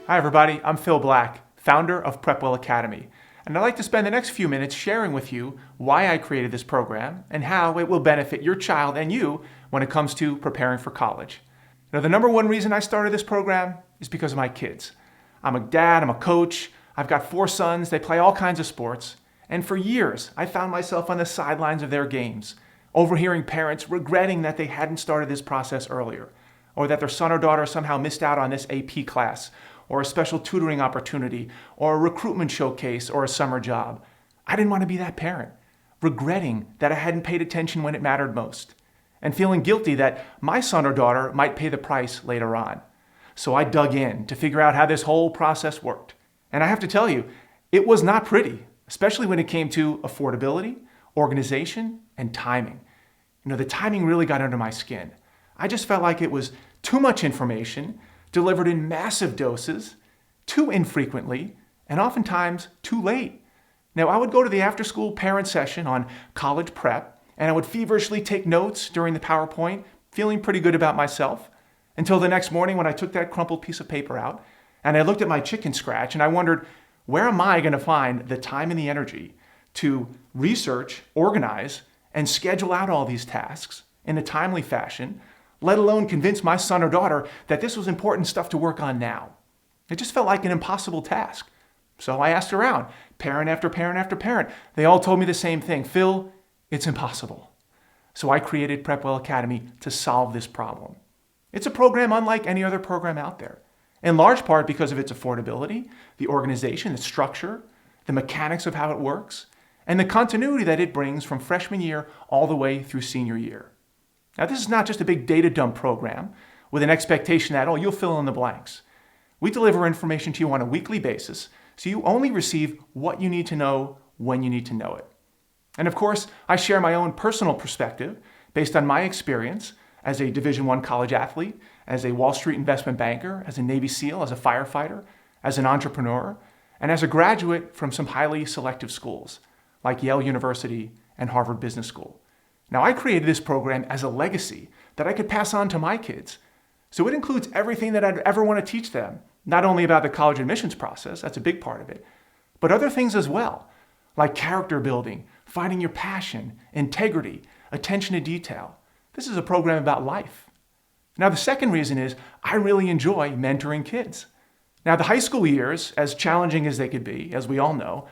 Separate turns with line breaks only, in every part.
Hi everybody, I'm Phil Black, founder of PrepWell Academy, and I'd like to spend the next few minutes sharing with you why I created this program and how it will benefit your child and you when it comes to preparing for college. Now, the number one reason I started this program is because of my kids. I'm a dad, I'm a coach, I've got 4 sons, they play all kinds of sports, and for years I found myself on the sidelines of their games, overhearing parents regretting that they hadn't started this process earlier, or that their son or daughter somehow missed out on this AP class, or a special tutoring opportunity, or a recruitment showcase, or a summer job. I didn't want to be that parent, regretting that I hadn't paid attention when it mattered most, and feeling guilty that my son or daughter might pay the price later on. So I dug in to figure out how this whole process worked. And I have to tell you, it was not pretty, especially when it came to affordability, organization, and timing. The timing really got under my skin. I just felt like it was too much information, delivered in massive doses, too infrequently, and oftentimes too late. Now, I would go to the after-school parent session on college prep, and I would feverishly take notes during the PowerPoint, feeling pretty good about myself, until the next morning when I took that crumpled piece of paper out, and I looked at my chicken scratch, and I wondered, where am I going to find the time and the energy to research, organize, and schedule out all these tasks in a timely fashion, let alone convince my son or daughter that this was important stuff to work on now? It just felt like an impossible task. So I asked around, parent after parent after parent. They all told me the same thing: Phil, it's impossible. So I created PrepWell Academy to solve this problem. It's a program unlike any other program out there, in large part because of its affordability, the organization, the structure, the mechanics of how it works, and the continuity that it brings from freshman year all the way through senior year. Now, this is not just a big data dump program with an expectation that, you'll fill in the blanks. We deliver information to you on a weekly basis, so you only receive what you need to know when you need to know it. And of course, I share my own personal perspective based on my experience as a Division I college athlete, as a Wall Street investment banker, as a Navy SEAL, as a firefighter, as an entrepreneur, and as a graduate from some highly selective schools like Yale University and Harvard Business School. Now, I created this program as a legacy that I could pass on to my kids. So it includes everything that I'd ever want to teach them, not only about the college admissions process, that's a big part of it, but other things as well, like character building, finding your passion, integrity, attention to detail. This is a program about life. Now, the second reason is I really enjoy mentoring kids. Now, the high school years, as challenging as they could be, as we all know,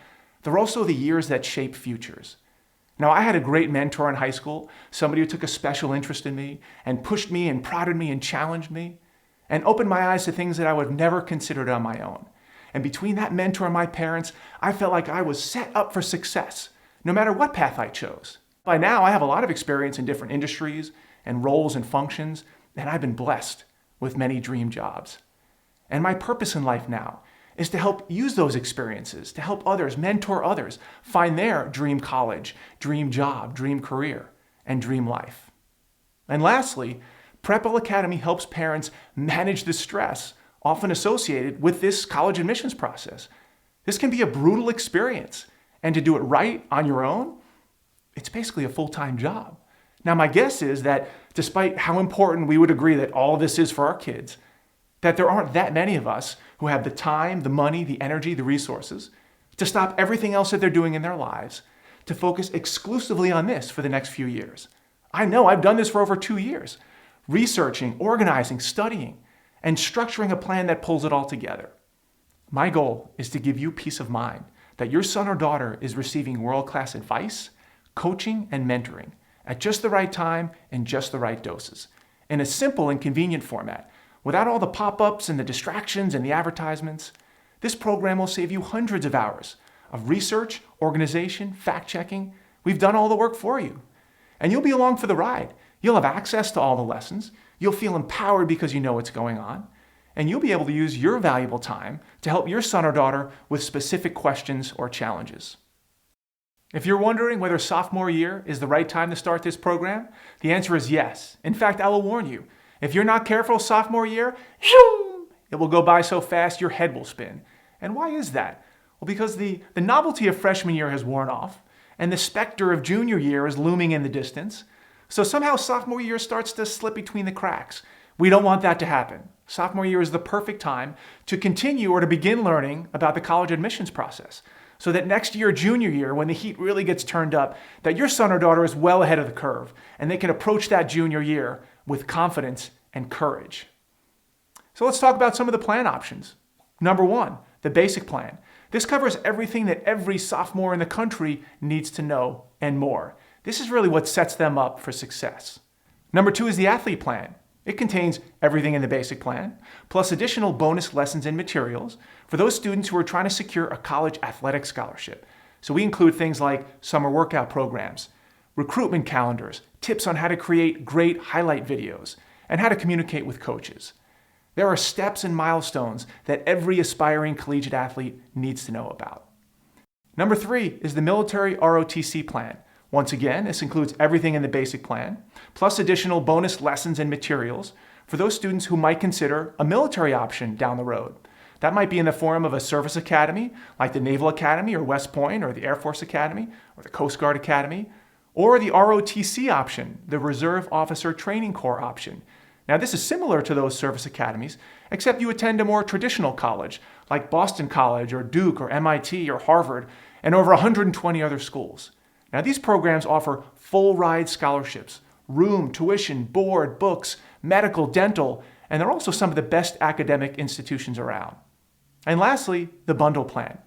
they're also the years that shape futures. Now, I had a great mentor in high school, somebody who took a special interest in me and pushed me and prodded me and challenged me and opened my eyes to things that I would have never considered on my own. And between that mentor and my parents, I felt like I was set up for success, no matter what path I chose. By now, I have a lot of experience in different industries and roles and functions, and I've been blessed with many dream jobs. And my purpose in life now is to help use those experiences, to help others, mentor others, find their dream college, dream job, dream career, and dream life. And lastly, PrepWell Academy helps parents manage the stress often associated with this college admissions process. This can be a brutal experience, and to do it right on your own, it's basically a full-time job. Now, my guess is that despite how important we would agree that all of this is for our kids, that there aren't that many of us who have the time, the money, the energy, the resources to stop everything else that they're doing in their lives to focus exclusively on this for the next few years. I know I've done this for over 2 years, researching, organizing, studying, and structuring a plan that pulls it all together. My goal is to give you peace of mind that your son or daughter is receiving world-class advice, coaching, and mentoring at just the right time and just the right doses, in a simple and convenient format, without all the pop-ups and the distractions and the advertisements. This program will save you hundreds of hours of research, organization, fact-checking. We've done all the work for you. And you'll be along for the ride. You'll have access to all the lessons. You'll feel empowered because you know what's going on. And you'll be able to use your valuable time to help your son or daughter with specific questions or challenges. If you're wondering whether sophomore year is the right time to start this program, the answer is yes. In fact, I will warn you, if you're not careful sophomore year, it will go by so fast your head will spin. And why is that? Well, because the novelty of freshman year has worn off, and the specter of junior year is looming in the distance. So somehow sophomore year starts to slip between the cracks. We don't want that to happen. Sophomore year is the perfect time to continue or to begin learning about the college admissions process, so that next year, junior year, when the heat really gets turned up, that your son or daughter is well ahead of the curve and they can approach that junior year with confidence and courage. So let's talk about some of the plan options. Number one, the basic plan. This covers everything that every sophomore in the country needs to know and more. This is really what sets them up for success. Number two is the athlete plan. It contains everything in the basic plan, plus additional bonus lessons and materials for those students who are trying to secure a college athletic scholarship. So we include things like summer workout programs, recruitment calendars, tips on how to create great highlight videos, and how to communicate with coaches. There are steps and milestones that every aspiring collegiate athlete needs to know about. Number three is the military ROTC plan. Once again, this includes everything in the basic plan, plus additional bonus lessons and materials for those students who might consider a military option down the road. That might be in the form of a service academy, like the Naval Academy or West Point or the Air Force Academy or the Coast Guard Academy, or the ROTC option, the Reserve Officer Training Corps option. Now, this is similar to those service academies, except you attend a more traditional college, like Boston College or Duke or MIT or Harvard, and over 120 other schools. Now, these programs offer full ride scholarships, room, tuition, board, books, medical, dental, and they're also some of the best academic institutions around. And lastly, the bundle plan.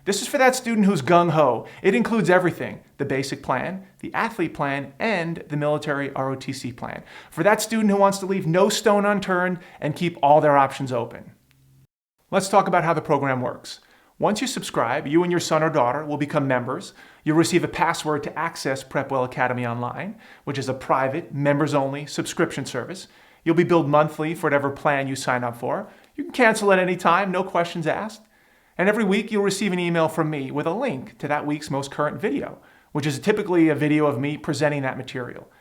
This is for that student who's gung-ho. It includes everything: the basic plan, the athlete plan, and the military ROTC plan. For that student who wants to leave no stone unturned and keep all their options open. Let's talk about how the program works. Once you subscribe, you and your son or daughter will become members. You'll receive a password to access PrepWell Academy Online, which is a private, members-only subscription service. You'll be billed monthly for whatever plan you sign up for. You can cancel at any time, no questions asked. And every week you'll receive an email from me with a link to that week's most current video, which is typically a video of me presenting that material.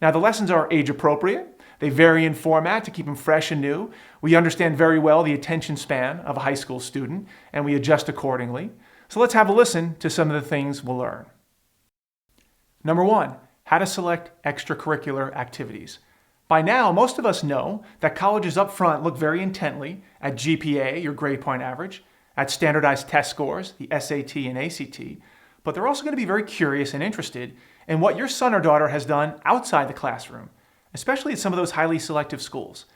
Now, the lessons are age appropriate. They vary in format to keep them fresh and new. We understand very well the attention span of a high school student, and we adjust accordingly. So let's have a listen to some of the things we'll learn. Number one, how to select extracurricular activities. By now, most of us know that colleges up front look very intently at GPA, your grade point average, at standardized test scores, the SAT and ACT, but they're also going to be very curious and interested in what your son or daughter has done outside the classroom, especially at some of those highly selective schools.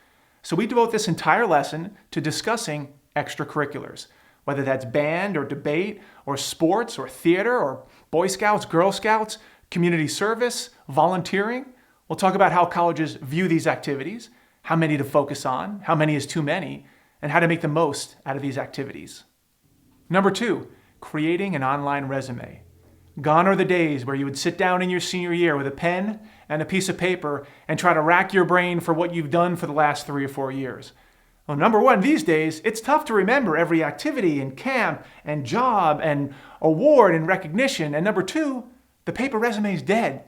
So we devote this entire lesson to discussing extracurriculars, whether that's band or debate or sports or theater or Boy Scouts, Girl Scouts, community service, volunteering. We'll talk about how colleges view these activities, how many to focus on, how many is too many, and how to make the most out of these activities. Number two, creating an online resume. Gone are the days where you would sit down in your senior year with a pen and a piece of paper and try to rack your brain for what you've done for the last 3 or 4 years. Well, number one, these days, it's tough to remember every activity and camp and job and award and recognition. And number two, the paper resume is dead.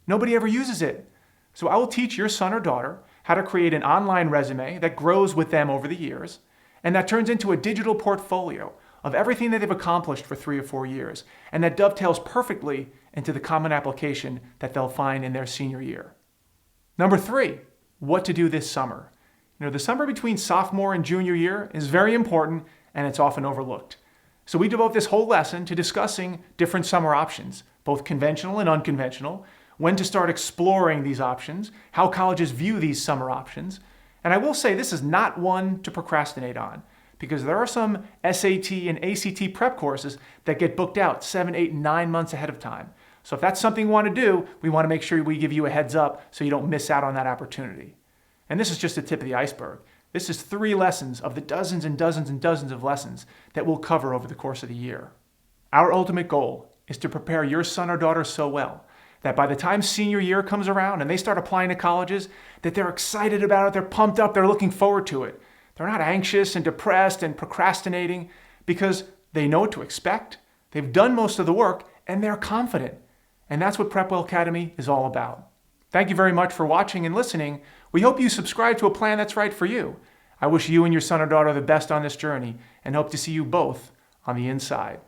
Nobody ever uses it. So I will teach your son or daughter how to create an online resume that grows with them over the years and that turns into a digital portfolio of everything that they've accomplished for 3 or 4 years, and that dovetails perfectly into the common application that they'll find in their senior year. Number three, what to do this summer. The summer between sophomore and junior year is very important, and it's often overlooked. So we devote this whole lesson to discussing different summer options, both conventional and unconventional, when to start exploring these options, how colleges view these summer options. And I will say this is not one to procrastinate on, because there are some SAT and ACT prep courses that get booked out 7, 8, 9 months ahead of time. So if that's something you want to do, we want to make sure we give you a heads up so you don't miss out on that opportunity. And this is just the tip of the iceberg. This is 3 lessons of the dozens and dozens and dozens of lessons that we'll cover over the course of the year. Our ultimate goal is to prepare your son or daughter so well that by the time senior year comes around and they start applying to colleges, that they're excited about it, they're pumped up, they're looking forward to it. They're not anxious and depressed and procrastinating because they know what to expect, they've done most of the work, and they're confident. And that's what PrepWell Academy is all about. Thank you very much for watching and listening. We hope you subscribe to a plan that's right for you. I wish you and your son or daughter the best on this journey and hope to see you both on the inside.